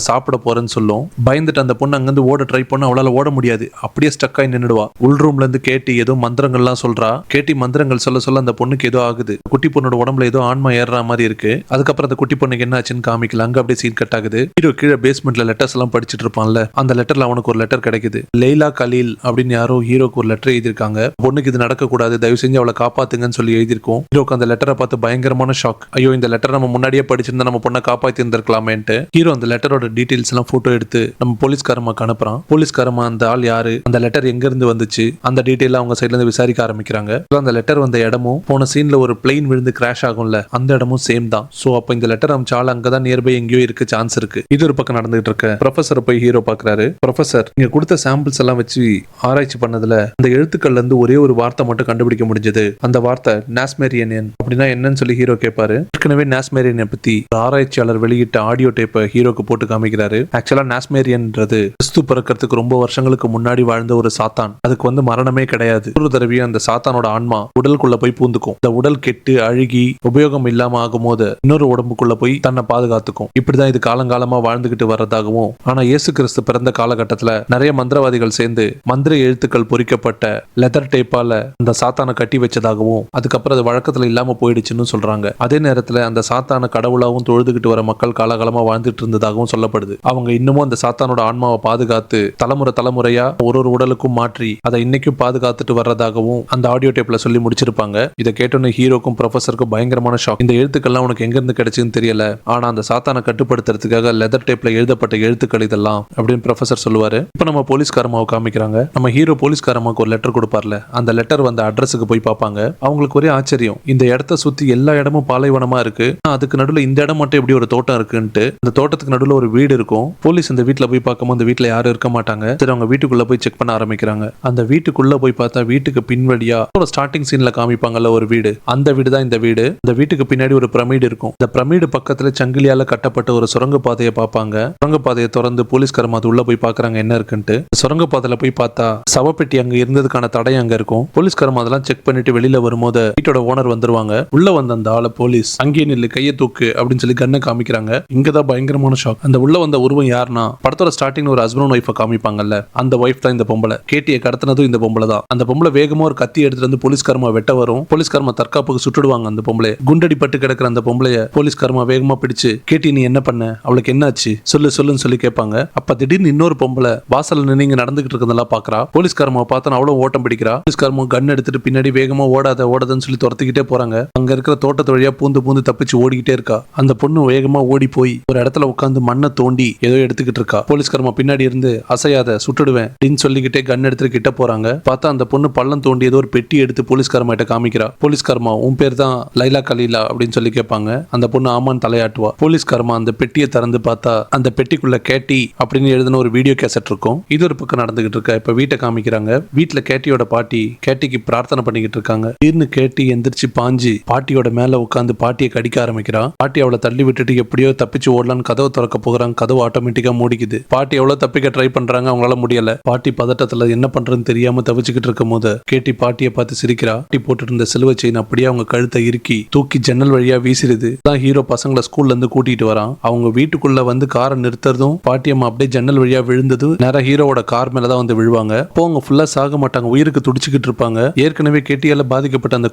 சாப்பிட போறேன்னு சொல்லும். பயந்துட்டு அந்த பொண்ணு அங்கிருந்து ஓட ட்ரை பண்ண அவளால ஓட முடியாது, அப்படியே ஸ்டக் ஆகி நின்னுடுவா. உள் ரூம்ல இருந்து கேட்டி ஏதோ மந்திரங்கள்லாம் சொல்றா. கேட்டி மந்திரங்கள் சொல்ல சொல்ல அந்த பொண்ணுக்கு ஏதோ ஆகுது. குட்டி பொண்ணோட உடம்புல ஏதோ ஆன்மா ஏறுற மாதிரி இருக்கு. அதுக்கப்புறம் அந்த குட்டி பொண்ணுக்கு என்ன ஆச்சுன்னு காமிக்கல. அங்க அப்படியே சீன் கட் ஆகுது. ஹீரோ கீழே பேஸ்மெண்ட்ல லெட்டர்ஸ் எல்லாம் படிச்சுட்டு இருப்பான்ல, அந்த லெட்டர்ல அவனுக்கு ஒரு லெட்டர் கிடைக்குது. லைலா கலீல் அப்படின்னு யாரோ ஹீரோக்கு ஒரு லெட்டர் எழுதியிருக்காங்க. பொண்ணுக்கு இது நடக்க கூடாது, தயவு செஞ்சு அவளை காப்பாத்துங்கன்னு சொல்லி எழுதியிருக்கோம். ஹீரோக்கு அந்த லெட்டரை பார்த்து பயங்கரமான ஷாக். ஐயோ, இந்த லெட்டர் நம்ம முன்னாடியே படிச்சிருந்தா நம்ம பொண்ணை காப்பாத்தி இருந்திருக்கலாமேன்ட்டு ஹீரோ அந்த லெட்டரோட டீடைல்ஸ் எல்லாம் போட்டோ எடுத்து நம்ம போலீஸ்காரமாக்கு அனுப்புறான். போலீஸ்காரமா அந்த ஆள் யாரு, அந்த லெட்டர் எங்க இருந்து வந்துச்சு, அந்த டீடைல் அவங்க சைட்ல இருந்து விசாரிக்க ஆரம்பிக்கிறாங்க. அந்த லெட்டர் வந்த இடமும் போன சீன்ல ஒரு பிளேன் விழுந்து கிராஷ் ஆகும்ல, அந்த இடமும் சேம் தான். சோ அப்ப இந்த லெட்டர் அமைச்ச ஆள் அங்கதான் நியர்பை எங்கேயோ இருக்கு சான்ஸ் இருக்கு. இது ஒரு பக்கம் நடந்துகிட்டு இருக்க ப்ரொஃபசரை போய் ஹீரோ பாக்குறாரு. ப்ரொஃபசர், நீங்க கொடுத்த சாம்பிள்ஸ் எல்லாம் வச்சு ஆராய்ச்சி பண்ணதுல அந்த எழுத்துக்கள்ல இருந்து ஒரே ஒரு வார்த்தை மட்டும் கண்டுபிடிக்க முடிஞ்சது. அந்த வார்த்தை நாஸ்மேரியன் அப்படின்னா என்னன்னு சொல்லி ஹீரோ கேட்பாரு. ஏற்கனவே நாஸ்மேரியனை பத்தி ஆராய்ச்சியாளர் வெளியிட்ட ஆடியோ டேப்பை ஹீரோக்கு போட்டு காமிக்கிறாரு. ஆக்சுவலா நாஸ்மேரியன்றது கிறிஸ்து பிறக்கிறதுக்கு ரொம்ப வருஷங்களுக்கு முன்னாடி வாழ்ந்த ஒரு சாத்தான். அதுக்கு வந்து மரணமே கிடையாது. ஒரு தடவையும் அந்த சாத்தானோட ஆன்மா உடலுக்குள்ள போய் பூந்துக்கும். இந்த உடல் கெட்டு அழுகி உபயோகம் இல்லாம ஆகும் போது இன்னொரு உடம்புக்குள்ள போய் தன்னை பாதுகாத்துக்கும். இப்படிதான் இது காலங்காலமா வாழ்ந்துகிட்டு வர்றதாகவும், ஆனா இயேசு கிறிஸ்து பிறந்த காலகட்டத்துல நிறைய மந்திரவாதிகள் சேர்ந்து மந்திர எழுத்துக்கள் பொறிக்கப்பட்ட லெதர் டேப்பால அந்த சாத்தானை கட்டி வச்சதாகவும், அதுக்கப்புறம் அது வழக்கத்துல இல்லாம போயிடுச்சுன்னு சொல்றாங்க. அதே நேரத்துல அந்த சாத்தான கடவுளாவும் தொழுதுகிட்டு வர மக்கள் காலகாலமா வாழ்ந்துட்டு இருந்ததாகவும் சொல்லப்படுது. அவங்க இன்னமும் அந்த சாத்தானோட ஆன்மாவை பாதுகாத்து தலைமுறை தலைமுறையா ஒரு உடலுக்கும் மாற்றி அதை இன்னைக்கும் பாதுகாத்துட்டு வர்றதாகவும் அந்த ஆடியோ டேப்ல சொல்லி முடிச்சிருப்பாங்க. இதை கேட்டோன்னு ஹீரோக்கும் ப்ரொஃபசருக்கும் பயங்கரமான ஷாக். இந்த எழுத்துக்கள்லாம் உனக்கு எங்க இருந்து கிடைச்சுன்னு தெரியல, ஆனா அந்த சாத்தானை கட்டுப்படுத்துறதுக்காக லெதர் டேப்ல எழுதப்பட்ட எழுத்துக்கள் இதெல்லாம் அப்படின்னு ப்ரொஃபசர் சொல்லுவாரு. இப்ப நம்ம போலீஸ்காரமாவை காமிக்கிறாங்க. நம்ம ஹீரோ போலீஸ்காரமாவுக்கு ஒரு லெட்டர் கொடுப்பார்ல, அந்த லெட்டர் வந்த அட்ரஸுக்கு போய் பார்ப்பாங்க. அவங்களுக்கு ஒரே ஆச்சரியம், இந்த இடத்த சுத்தி எல்லா இடமும் பாலைவனமா இருக்கு, அதுக்கு நடுவில் இந்த இடம் மட்டும் எப்படி ஒரு தோட்டம் இருக்குன்ட்டு. அந்த தோட்டத்துக்கு நடுவில் ஒரு வீடு இருக்கும். போலீஸ் இந்த வீட்டுல போய் பார்க்கும்போது அந்த வீட்டுல யாரும் இருக்க மாட்டாங்க. சரி, அவங்க வீட்டுக்குள்ள போய் செக் பண்ண ஆரம்பிக்கிறாங்க. அந்த வீட்டுக்குள்ள போய் பார்த்தா வீட்டுக்கு பின்வழியா ஒரு ஸ்டார்டிங் சீன்ல காமிப்பாங்கல்ல ஒரு வீடு, அந்த வீடு தான் இந்த வீடு. இந்த வீட்டுக்கு பின்னாடி ஒரு பிரமிடு இருக்கும். இந்த பிரமிடு பக்கத்துல சங்கிலியால கட்டப்பட்ட ஒரு சுரங்க பாதையை பார்ப்பாங்க. சுரங்க பாதையை திறந்து போலீஸ்காரமா அது உள்ள போய் பாக்குறாங்க என்ன இருக்குன்ட்டு. சுரங்க பாதையில போய் பார்த்தா சவப்பெட்டி அங்க இருந்ததுக்கான தடை அங்க இருக்கும். போலீஸ்காரமா அதெல்லாம் செக் பண்ணிட்டு வெளியில வரும்போது வீட்டோட ஓனர் வந்துருவாங்க. உள்ள வந்த அந்த ஆளை போலீஸ் அங்கேயே நில்லு கையை தூக்கு அப்படின்னு சொல்லி கண்ணை காமிக்கிறாங்க. இங்கதான் பயங்கரமான ஷாக். அந்த உள்ள வந்த உருவம் யாருன்னா படத்தோட ஸ்டார்டிங் ஒரு ஹஸ்பண்ட் ஒய்ஃபை காமிப்பாங்கல்ல, அந்த ஒய்ஃப் தான் இந்த பொம்பளை. கேட்டியை கடத்தினதும் இந்த பொம்பளை தான். அந்த பொம்பளை வேகமா ஒரு கத்தி எடுத்துட்டு வந்து போலீஸ்காரமா வெட்ட வரும். போலீஸ்காரமா தற்காப்புக்கு சுட்டுடுவாங்க அந்த பொம்பளை. குண்டடி பட்டு கிடக்கிற அந்த பொம்பளைய போலீஸ்காரமா வேகமா பிடிச்சு, கேட்டி நீ என்ன பண்ண, அவளுக்கு என்ன ஆச்சு சொல்லுன்னு சொல்லி கேட்பாங்க. அப்ப திடீர்னு இன்னொரு பொம்பளை வாசல்ல நின்று நடந்துகிட்டு இருக்கிறதெல்லாம் பாக்குறா. போலீஸ்காரமா பார்த்தா அவ்வளவு ஓட்டம் பிடிக்கிறா. போலீஸ்காரமா கன் எடுத்துட்டு பின்னாடி வேகமா ஓடாதுன்னு சொல்லி துரத்திக்கிட்டே போறாங்க. அங்க இருக்கிற தோட்ட தோட்டத்து வழியா பூந்து பூந்து தப்பிச்சு ஓடிக்கிட்டே இருக்கா. அந்த பொண்ணு வேகமா ஓடி போய் ஒரு இடத்துல உட்காந்து மண்ணை தோண்டி ஏதோ எடுத்துக்கிட்டு இருக்கா. போலீஸ்காரமா பின்னாடி இருந்து அசையாத சுட்டுடுவேன் அப்படின்னு சொல்லிக்கிட்டே கன் எடுத்துட்டு கிட்ட போறாங்க. பார்த்தா அந்த பொண்ணு பள்ளம் தோண்டி ஏதோ ஒரு பெட்டி எடுத்து போலீஸ்காரமா கிட்ட காமிக்கிறா. போலீஸ்காரமா உன் பேர் தான் லைலா கலீலா அப்படின்னு சொல்லி கேட்பாங்க. அந்த பொண்ணு ஆமான்னு தலையாட்டுவா. போலீஸ்காரமா அந்த பெட்டியை திறந்து பார்த்தா அந்த பெட்டிக்குள்ள கேட்டி அப்படின்னு எழுதின ஒரு வீடியோ கேசட் இருக்கும். இது ஒரு பக்கம் நடந்துகிட்டு இருக்க. இப்ப வீட்டை காமிக்கிறாங்க. வீட்டுல கேட்டியோட பாட்டி கேட்டிக்கு பிரார்த்தனை பண்ணிக்கிட்டு இருக்காங்க. திடீர்னு கேட்டி எந்திரிச்சு பாஞ்சு பாட்டியோட மேல உட்காந்து பாட்டியை கடிக்க ஆரம்பிக்கிறா. பாட்டி அவளை தள்ளி விட்டுட்டு எப்படியோ தப்பிச்சு ஓடலான்னு கதவை திறக்க போகிறாங்க. கதவு ஆட்டோமேட்டிக்கா மூடிக்குது. பாட்டி எவ்வளவு தப்பிக்க ட்ரை பண்றாங்க, அவங்களால முடியல. பாட்டி பதட்டத்துல என்ன பண்றதுன்னு தெரியாம தவிச்சுக்கிட்டு இருக்கும் போது கேட்டி பாட்டியை பார்த்து சிரிக்கிறா. பாட்டி போட்டுட்டு இருந்த சிலுவை செயின் அப்படியே அவங்க கழுத்தை இறுக்கி தூக்கி ஜன்னல் வழியா வீசிடுது. தான் ஹீரோ பசங்களை ஸ்கூல்ல இருந்து கூட்டிட்டு வரான். அவங்க வீட்டுக்குள்ள வந்து காரை நிறுத்துறதும் பாட்டியம்மா அப்படியே ஜன்னல் வழியா விழுந்தது நேரா ஹீரோவோட கார் மேலதான் வந்து விழுவாங்க. அப்போ அவங்க ஃபுல்லா சாக மாட்டாங்க, உயிருக்கு துடிச்சுக்கிட்டு இருப்பாங்க. ஏற்கனவே கேட்டியால பாதிக்கப்பட்ட அந்த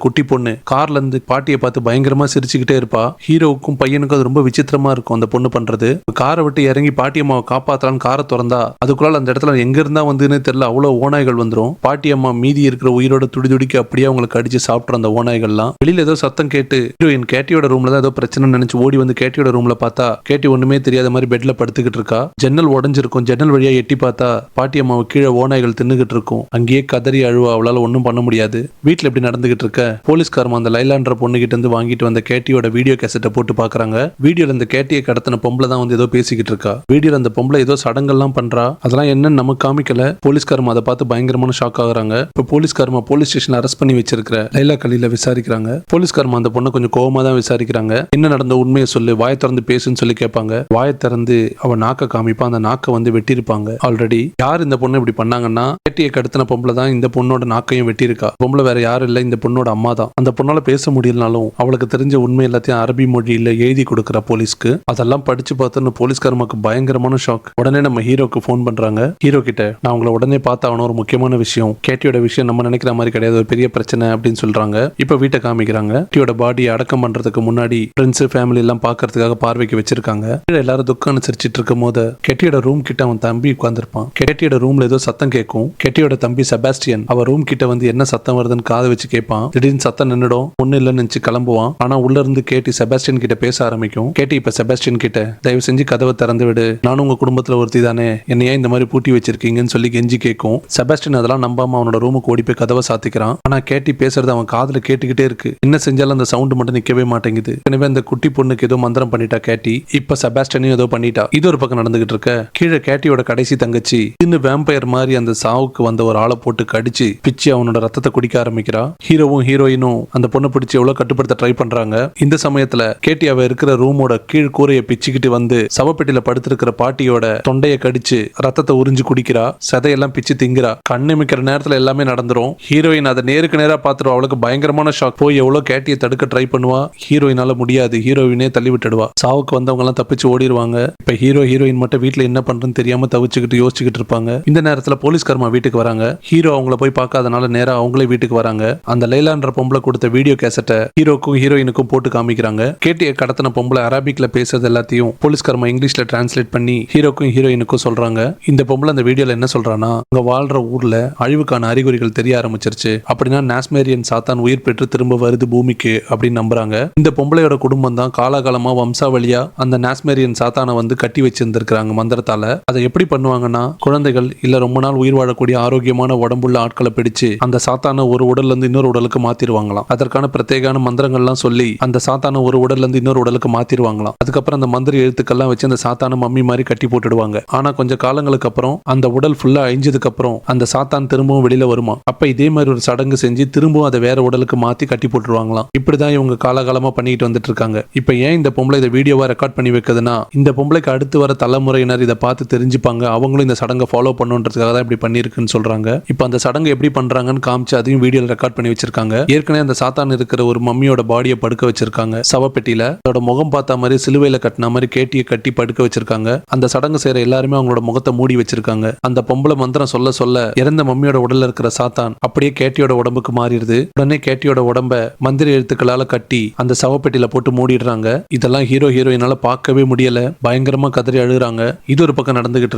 குட்டி பொண்ணு கார்ல இருந்து பாட்டியை பார்த்து பயங்கரமா சிரிச்சுக்கிட்டே இருப்பா. ஹீரோவுக்கும் பையனுக்கும் அது ரொம்ப விசித்திரமா இருக்கும் அந்த பொண்ணு பண்றது. காரை விட்டு இறங்கி பாட்டியம்மாவை காப்பாத்தலான்னு காரை திறந்தா அதுக்குள்ள அந்த இடத்துல எங்க இருந்தா வந்துன்னு தெரியல, அவ்வளவு ஓநாய்கள் வந்துரும். பாட்டியம்மா மீதி இருக்கிற உயிரோட துடிதுடிக்க அப்படியே அவங்களுக்கு அடிச்சு சாப்பிட்ற அந்த ஓநாய்கள்லாம். வெளியில ஏதோ சத்தம் கேட்டு ஹீரோயின் கேட்டியோட ரூம்ல தான் ஏதோ பிரச்சனை நினைச்சு ஓடி வந்து கேட்டியோட ரூம்ல பார்த்தா கேட்டி ஒண்ணுமே தெரியாத மாதிரி பெட்ல படுத்துக்கிட்டு இருக்கா. ஜன்னல் உடஞ்சிருக்கும். ஜன்னல் வழியா எட்டி பார்த்தா பாட்டியம்மாவை கீழே ஓநாய்கள் தின்னுகிட்டு இருக்கும். அங்கேயே கதறி அழுவா. அவளால ஒன்னும் பண்ண முடியாது. வீட்டுல எப்படி நடந்துகிட்டு இருக்க போலீஸ்காரமா அந்த லைலான்ற பொண்ணு கிட்ட இருந்து வாங்கிட்டு வந்த கேட்டியோட வீடியோ கேசட்டை போட்டு பாக்குறாங்க. வீடியோல இந்த கேட்டியை கடத்தின பொம்பளை தான் வந்து ஏதோ பேசிக்கிட்டு இருக்கா. வீடியோல அந்த பொம்பளை ஏதோ சடங்கெல்லாம் பண்றா. அதெல்லாம் என்னன்னு நமக்கு காமிக்கல. போலீஸ்காரமா அதை பார்த்து பயங்கரமான ஷாக் ஆகுறாங்க. இப்ப போலீஸ்காரமா போலீஸ் ஸ்டேஷன்ல அரெஸ்ட் பண்ணி வச்சிருக்கிற லைலா கலீல விசாரிக்கிறாங்க. போலீஸ்காரமா அந்த பொண்ணை கொஞ்சம் கோவமா தான் விசாரிக்கிறாங்க. என்ன நடந்த உண்மையை சொல்லு, வாயை திறந்து பேசுன்னு சொல்லி கேட்பாங்க. வாயை திறந்து அவ நாக்க காமிப்பா. அந்த நாக்க வந்து வெட்டியிருப்பாங்க. ஆல்ரெடி யார் இந்த பொண்ணு இப்படி பண்ணாங்கன்னா கேட்டியை கடத்தின பொம்பளை தான் இந்த பொண்ணோட நாக்கையும் வெட்டியிருக்கா. பொம்பளை வேற யாரும் இல்ல, இந்த பொண்ணோட அம்மா தான். அந்த பொண்ணால பேச முடியலனாலும் அவளுக்கு தெரிஞ்ச உண்மை எல்லாத்தையும் அரபி மொழியில எழுதி கொடுக்குற போலீஸ்க்கு. அதெல்லாம் படிச்சு பார்த்து போலீஸ்காரமாக்கு பயங்கரமான ஷாக். உடனே நம்ம ஹீரோக்கு போன் பண்றாங்க. ஹீரோ கிட்ட நான் உங்களை உடனே பார்த்தாகணும், ஒரு முக்கியமான விஷயம். கேட்டியோட விஷயம் நம்ம நினைக்கிற மாதிரி கிடையாது, ஒரு பெரிய பிரச்சனை அப்படின்னு சொல்றாங்க. இப்ப வீட்டை காமிக்கிறாங்க. கேட்டியோட பாடி அடக்கம் பண்றதுக்கு முன்னாடி ஃப்ரெண்ட்ஸ் ஃபேமிலி எல்லாம் பாக்குறதுக்காக பார்வைக்கு வச்சிருக்காங்க. எல்லாரும் துக்கம் அனுசரிச்சிட்டு இருக்கும் போது கெட்டியோட ரூம் கிட்ட அவன் தம்பி உட்கார்ந்திருப்பான். கெட்டியோட ரூம்ல ஏதோ சத்தம் கேட்கும். கெட்டியோட தம்பி செபாஸ்டியன் அவ ரூம் கிட்ட வந்து என்ன சத்தம் வருதுன்னு காது வச்சு கேட்பான். திடீர்னு சத்தம் நின்னுடும். ஒண்ணு இல்லைன்னு நினைச்சு கிளம்புவான். ஆனா உள்ள இருந்து கேட்டி செபாஸ்டியன் கிட்ட பேச ஆரம்பிக்கும். கேட்டி இப்ப செபாஸ்டியன் கிட்ட தயவு செஞ்சு கதவை திறந்து விடு, நானும் உங்க குடும்பத்துல ஒருத்தி தானே, என்ன ஏன் இந்த மாதிரி பூட்டி வச்சிருக்கீங்கன்னு சொல்லி கெஞ்சி கேட்கும். செபாஸ்டியன் அதெல்லாம் நம்பாம அவனோட ரூமுக்கு ஓடி போய் கதவை சாத்திக்கிறான். ஆனா கேட்டி பேசுறது அவன் காதுல கேட்டுக்கிட்டே இருக்கு. என்ன செஞ்சாலும் அந்த சவுண்ட் மட்டும் நிக்கவே மாட்டேங்குது. எனவே அந்த குட்டி பொண்ணுக்கு ஏதோ மந்திரம் பண்ணிட்டா கேட்டி. இப்ப செபாஸ்டியனையும் ஏதோ பண்ணிட்டா. இது ஒரு பக்கம் நடந்துகிட்டு இருக்க. கீழே கேட்டியோட கடைசி தங்கச்சி இன்னும் வேம்பயர் மாதிரி அந்த சாவுக்கு வந்த ஒரு ஆளை போட்டு கடிச்சு பிச்சு அவனோட ரத்தத்தை குடிக்க ஆரம்பிக்கிறா. ஹீரோவும் ஹீரோயினும் அந்த பொண்ணை பிடிச்சி எவ்வளவு கட்டுப்படுத்த ட்ரை பண்றாங்க. இந்த சமயத்துல கேட்டி அவ இருக்கிற ரூமோட கீழ் கூரையை பிச்சுக்கிட்டு வந்து சவப்பெட்டியில படுத்திருக்கிற பாட்டியோட தொண்டைய கடிச்சு ரத்தத்தை உறிஞ்சு குடிக்கிறா. சதையெல்லாம் பிச்சு திங்கிறா. கண்ணிமிக்கிற நேரத்துல எல்லாமே நடந்துரும். ஹீரோயின் அதை நேருக்கு நேரா பாத்துருவா. அவளுக்கு பயங்கரமான ஷாக். போய் எவ்வளவு கேட்டியை தடுக்க ட்ரை பண்ணுவா. ஹீரோயினால முடியாது. ஹீரோயினே தள்ளி விட்டுடுவா. சாவுக்கு வந்தவங்க எல்லாம் தப்பிச்சு ஓடிடுவாங்க. இப்ப ஹீரோயின் மட்டும் வீட்டுல என்ன பண்றதுன்னு தெரியாம தவிச்சுக்கிட்டு யோசிச்சுக்கிட்டு இருப்பாங்க. இந்த நேரத்துல போலீஸ்காரமா வீட்டுக்கு வராங்க. ஹீரோ அவங்கள போய் பார்க்காதனால நேரா அவங்களே வீட்டுக்கு வராங்க. அந்த லைலான்ற பொம்பளை கொடுத்த வீடியோ கேசட்டை ஹீரோக்கும் ஹீரோயினுக்கும் போட்டு காமிக்கிறாங்க. கேட்டியை கடத்தின பொம்பளை அரபிக்ல பேசுறது எல்லாத்தையும் போலீஸ்காரமா இங்கிலீஷ்ல டிரான்ஸ்லேட் பண்ணி ஹீரோக்கும் ஹீரோயினுக்கும் சொல்றாங்க. இந்த பொம்பளை அந்த வீடியோல என்ன சொல்றானா, அங்க வாழ்ற ஊர்ல அழிவுக்கான அறிகுறிகள் தெரிய ஆரம்பிச்சிருச்சு. அப்படின்னா நாஸ்மேரியன் சாத்தான் உயிர் பெற்று திரும்ப வருது பூமிக்கு அப்படின்னு நம்புறாங்க. இந்த பொம்பளையோட குடும்பம் தான் காலாகாலமா வம்சாவளியா அந்த நாஸ்மேரியன் சாத்தானை வந்து கட்டி வச்சிருந்திருக்காங்க மந்திரத்தால. அதை எப்படி பண்ணுவாங்கன்னா, குழந்தைகள் இல்ல ரொம்ப நாள் உயிர் வாழக்கூடிய ஆரோக்கியமான உடம்புள்ள ஆட்களை பிடிச்சு அந்த சாத்தான ஒரு உடல்ல இருந்து இன்னொரு உடலுக்கு மாத்திருவாங்களாம். அதற்கான பிரத்யேகான மந்திரங்கள்லாம் சொல்லி அந்த சாத்தான ஒரு உடல்ல இருந்து இன்னொரு உடலுக்கு மாத்திருவாங்களாம். அதுக்கப்புறம் அந்த மந்திர எழுத்துக்கள்லாம் வச்சு அந்த சாத்தான மம்மி மாதிரி கட்டி போட்டுடுவாங்க. ஆனா கொஞ்சம் காலங்களுக்கு அப்புறம் அந்த உடல் ஃபுல்லா அழிஞ்சதுக்கு அப்புறம் அந்த சாத்தான் திரும்பவும் வெளியில வருமா. அப்ப இதே மாதிரி ஒரு சடங்கு செஞ்சு திரும்பவும் அதை வேற உடலுக்கு மாத்தி கட்டி போட்டுருவாங்களாம். இப்படிதான் இவங்க காலகாலமா பண்ணிட்டு வந்துட்டு இருக்காங்க. இப்ப ஏன் இந்த பொம்பளை இதை வீடியோவா ரெக்கார்ட் பண்ணி வைக்குதுன்னா, இந்த பொம்பளைக்கு அடுத்து வர தலைமுறையினர் இதை பார்த்து தெரிஞ்சுப்பாங்க, அவங்களும் இந்த சடங்கை ஃபாலோ பண்ணுன்றதுக்காக தான் இப்படி பண்ணிருக்குன்னு சொல்றாங்க. இப்ப அந்த சடங்கு எப்படி பண்றாங்கன்னு காமிச்சு அதையும் வீடியோல ரெக்கார்ட் பண்ணி வச்சிருக்காங்க. ஏற்கனவே அந்த சாத்தான் இருக்கிற ஒரு மம்மியோட பாடியை படுக்க வச்சிருக்காங்க சவப்பெட்டியில. அதோட முகம் பார்த்த மாதிரி சிலுவையில கட்டின மாதிரி கேட்டியை கட்டி படுக்க வச்சிருக்காங்க. அந்த சடங்கு செய்யற எல்லாருமே அவங்களோட முகத்தை மூடி வச்சிருக்காங்க. அந்த பொம்பளை மந்திரம் சொல்ல சொல்ல இறந்த மம்மியோட உடல்ல இருக்கிற சாத்தான் அப்படியே கேட்டியோட உடம்புக்கு மாறிடுது. உடனே கேட்டியோட உடம்ப மந்திர எழுத்துக்களால கட்டி அந்த சவப்பெட்டியில போட்டு மூடிடுறாங்க. இதெல்லாம் ஹீரோ ஹீரோயினால பார்க்கவே முடியல. பயங்கரமா கதறி அழுகுறாங்க. இது ஒரு பக்கம் நடந்துகிட்டு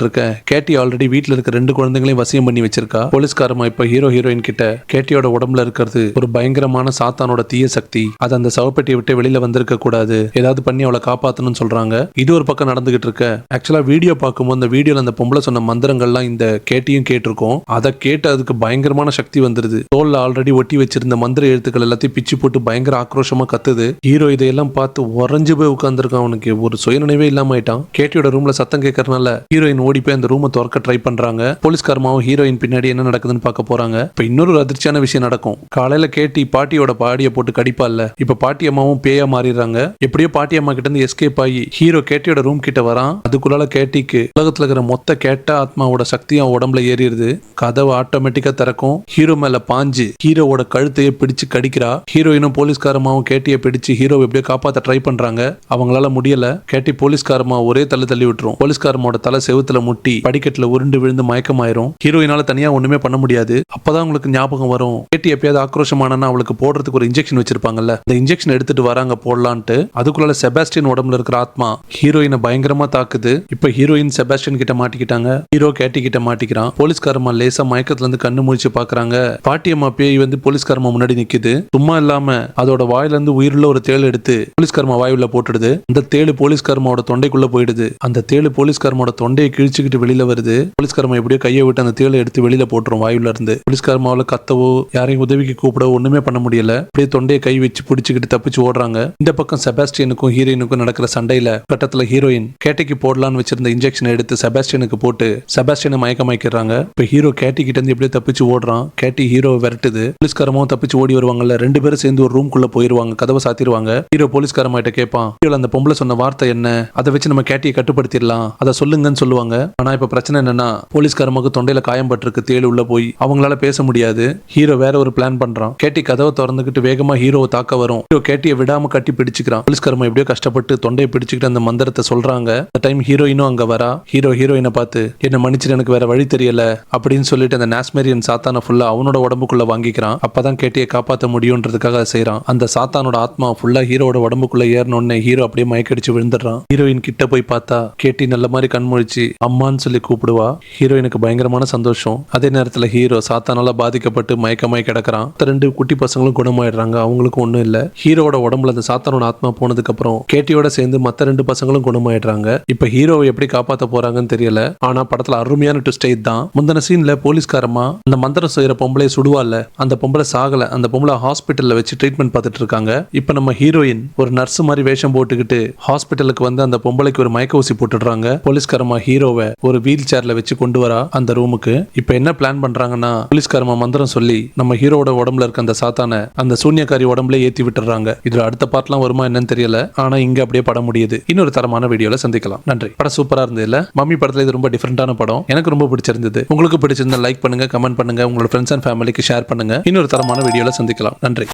இருக்க. கேட்டி ஆல்ரெடி வீட்டுல இருக்க 2 குழந்தைகளையும் வசியம் பண்ணி வச்சிருக்கா. போலீஸ்காரமா இப்ப ஹீரோ ஹீரோயின் கிட்ட கேட்டியோட உடம்புல இருக்கிறது ஒரு பயங்கரமான பயங்கரமான சாத்தானோட தீய சக்தி, அது அந்த சவப்பெட்டியை விட்டு வெளியில வந்திருக்க கூடாது, ஏதாவது பண்ணி அவளை காப்பாத்தணும்னு சொல்றாங்க. இது ஒரு பக்கம் நடந்துகிட்டு இருக்க. ஆக்சுவலா வீடியோ பார்க்கும்போது அந்த வீடியோல அந்த பொம்பளை சொன்ன மந்திரங்கள்லாம் இந்த கேட்டியும் கேட்டிருக்கோம். அதை கேட்டு அதுக்கு பயங்கரமான சக்தி வந்துருது. தோல்ல ஆல்ரெடி ஒட்டி வச்சிருந்த மந்திர எழுத்துக்கள் எல்லாத்தையும் பிச்சு போட்டு பயங்கர ஆக்ரோஷமா கத்துது. ஹீரோ இதையெல்லாம் பார்த்து உறைஞ்சு போய் உட்கார்ந்துருக்கான். அவனுக்கு ஒரு சுயநினைவே இல்லாம ஆயிட்டான். கேட்டியோட ரூம்ல சத்தம் கேட்கறதுனால ஹீரோயின் ஓடி போய் அந்த ரூமை திறக்க ட்ரை பண்றாங்க. போலீஸ்காரமாவும் ஹீரோயின் பின்னாடி என்ன நடக்குதுன்னு பார்க்க போறாங்க. இப்ப இன்னொரு அதிர்ச்சியான விஷயம் நடக்கும். காலையில கேட்டி பாட்டியோட பாடியை போட்டு கடிப்பா இல்ல, இப்ப பாட்டி அம்மாவும் பேயா மாறிடுறாங்க. எப்படியோ பாட்டி அம்மா கிட்ட இருந்து எஸ்கேப் ஆகி ஹீரோ கேட்டியோட ரூம் கிட்ட வரான். அதுக்குள்ளால கேட்டிக்கு உலகத்துல இருக்கிற மொத்த கேட்ட ஆத்மாவோட சக்தியும் உடம்புல ஏறிடுது. கதவு ஆட்டோமேட்டிக்கா திறக்கும். ஹீரோ மேல பாஞ்சு ஹீரோவோட கழுத்தையே பிடிச்சு கடிக்கிறா. ஹீரோயினும் போலீஸ்காரமாவும் கேட்டியை பிடிச்சு ஹீரோ எப்படியோ காப்பாத்த ட்ரை பண்றாங்க. அவங்களால முடியல. கேட்டி போலீஸ்காரமா ஒரே தள்ளி விட்டுரும். போலீஸ்காரமோட தலை செவுத்துல முட்டி படிக்கட்டுல உருண்டு விழுந்து மயக்கமாயிரும். ஹீரோயினால தனியா ஒண்ணுமே பண்ண முடியாது. அப்பதான் உங்களுக்கு ஞாபகம் வரும், கேட்டி எப்பயாவது ஆக்ரோஷமானா அவளுக்கு போடுறதுக்கு ஒரு இன்ஜெக்ஷன் வச்சிருப்பாங்கல்ல, அந்த இன்ஜெக்ஷன் எடுத்துட்டு வராங்க போடலான்ட்டு. அதுக்குள்ள செபாஸ்டியன் உடம்புல இருக்கிற ஆத்மா ஹீரோயினை பயங்கரமா தாக்குது. இப்ப ஹீரோயின் செபாஸ்டியன் கிட்ட மாட்டிக்கிட்டாங்க. ஹீரோ கேட்டி கிட்ட மாட்டிக்கிறான். போலீஸ்காரமா லேசா மயக்கத்துல இருந்து கண்ணு முழிச்சு பாக்குறாங்க. பாட்டியம்மா பேய் வந்து போலீஸ்காரமா முன்னாடி நிக்குது. சும்மா இல்லாம அதோட வாயில இருந்து உயிருள்ள ஒரு தேள் எடுத்து போலீஸ்காரமா வாயுல போட்டுடுது. அந்த தேள் போலீஸ்காரமாவோட தொண்டைக்குள்ள போயிடுது. அந்த தேள் போலீஸ்காரமோட தொண்டையை கிழிச்சுக்கிட்டு வெளியில வருது. போலீஸ்காரமா எப்படியோ கையை விட்டு அந்த தேளை எடுத்து வெளியில போட்டுரும் வாயுல இருந்து. போலீஸ்காரமாவில கத்தவோ யாரையும் உதவிக்கு கூப்பிடவோ ஒண்ணுமே பண்ண முடியல. அப்படியே தொண்டையை கை வச்சு பிடிச்சுக்கிட்டு தப்பிச்சு ஓடுறாங்க. இந்த பக்கம் செபாஸ்டியனுக்கும் ஹீரோயினுக்கும் நடக்கிற சண்டையில கட்டத்துல ஹீரோயின் கேட்டிக்கு போடலான்னு வச்சிருந்த இன்ஜெக்ஷனை எடுத்து செபாஸ்டியனுக்கு போட்டு செபாஸ்டியனை மயக்கமாக்கிறாங்க. இப்ப ஹீரோ கேட்டி கிட்ட இருந்து எப்படியோ தப்பிச்சு ஓடுறான். கேட்டி ஹீரோ விரட்டுது. போலீஸ்காரமும் தப்பிச்சு ஓடி வருவாங்கல்ல, ரெண்டு பேரும் சேர்ந்து ஒரு ரூம் குள்ள போயிருவாங்க. கதவை சாத்திடுவாங்க. ஹீரோ போலீஸ்காரமா கிட்ட கேட்பான், அந்த பொம்பளை சொன்ன வார்த்தை என்ன, அதை வச்சு நம்ம கேட்டியை கட்டுப்படுத்திடலாம், அதை சொல்லுங்கன்னு சொல்லுவாங்க. ஆனா இப்ப பிரச்சனை என்னன்னா, போலீஸ்காரமாக்கு தொண்டையில காயம் பட்டிருக்கு. தேள் உள்ள போய் அவங்களால பேச முடியாது. ஹீரோ வேற ஒரு பிளான் பண்றான். கேட்டி கதவை திறந்துகிட்டு வேகமா ஹீரோவை தாக்க வரும். ஹீரோ கேட்டியை விடாம கட்டி பிடிச்சுக்கிறான். போலீஸ்காரமா எப்படியோ கஷ்டப்பட்டு தொண்டையை பிடிச்சுக்கிட்டு அந்த மந்திரத்தை சொல்றாங்க. அந்த டைம் ஹீரோயினும் அங்க வரா. ஹீரோயினை பார்த்து, என்ன மன்னிச்சிட்டு எனக்கு வேற வழி தெரியல அப்படின்னு சொல்லிட்டு அந்த நாஸ்மேரியன் சாத்தான ஃபுல்லா அவனோட உடம்புக்குள்ள வாங்கிக்கிறான். அப்பதான் கேட்டியை காப்பாற்ற முடியும்ன்றதுக்காக செய்யறான். அந்த சாத்தானோட ஆத்மா ஃபுல்லா ஹீரோட உடம்புக்குள்ள ஏறணும்னு ஹீரோ அப்படியே மயக்கடிச்சு விழுந்துடுறான். ஹீரோயின் கிட்ட போய் பார்த்தா கேட்டி நல்ல மாதிரி கண்முழிச்சு அம்மான்னு சொல்லி கூப்பிடுவா. ஹீரோயினுக்கு பயங்கரமான சந்தோஷம். அதே நேரத்துல ஹீரோ சாத்தானால பாதிக்கப்பட்டு மயக்கமாய் கிடக்குறான். ரெண்டு குட்டி பசங்களும் குணமாயிடுறாங்க. அவங்களுக்கும் ஒண்ணும் இல்ல. ஹீரோட உடம்புல அந்த சாத்தானோட ஆத்மா போனதுக்கு அப்புறம் கேட்டியோட சேர்ந்து மத்த ரெண்டு பசங்களும் குணமாயிடுறாங்க. இப்ப ஹீரோவை எப்படி காப்பாத்த போறாங்கன்னு தெரியல. ஆனா படத்துல அருமையான ட்விஸ்ட் தான். முந்தின சீன்ல போலீஸ்காரமா அந்த மந்திரம் செய்யற பொம்பளைய சுடுவால, அந்த பொம்பளை சாகல. அந்த பொம்பளை ஹாஸ்பிட்டல்ல வச்சு ட்ரீட்மெண்ட் பார்த்துட்டு இருக்காங்க. இப்ப நம்ம ஹீரோயின் ஒரு நர்ஸ் மாதிரி வேஷம் போட்டுக்கிட்டு ஹாஸ்பிட்டலுக்கு வந்து அந்த பொம்பளைக்கு ஒரு மயக்க ஊசி போட்டுடுறாங்க. போலீஸ்காரமா ஹீரோவை ஒரு வீல் சேர்ல வச்சு கொண்டு வரா அந்த ரூமுக்கு. இப்ப என்ன பிளான் பண்றாங்கன்னா, போலீஸ்காரமா மந்திரம் சொல்லி நம்ம ஹீரோட உடம்புல இருக்க அந்த சாத்தான அந்த சூன்யக்காரி உடம்புல ஏத்தி விட்டுறாங்க. இதுல அடுத்த பார்ட்லாம் வருமா என்னன்னு தெரியல. ஆனா இங்க அப்படியே படம் முடியுது. இன்னொரு தரமான வீடியோல சந்திக்கலாம். நன்றி. படம் சூப்பரா இருந்தது இல்ல? மம்மி படத்துல இது ரொம்ப டிஃபரெண்டான படம். எனக்கு ரொம்ப பிடிச்சிருந்தது. உங்களுக்கு பிடிச்சிருந்தா லைக் பண்ணுங்க, கமெண்ட் பண்ணுங்க, உங்களோட ஃப்ரெண்ட்ஸ் அண்ட் ஃபேமிலிக்கு ஷேர் பண்ணுங்க. இன்னொரு தரமான வீடியோல சந்திக்கலாம். நன்றி.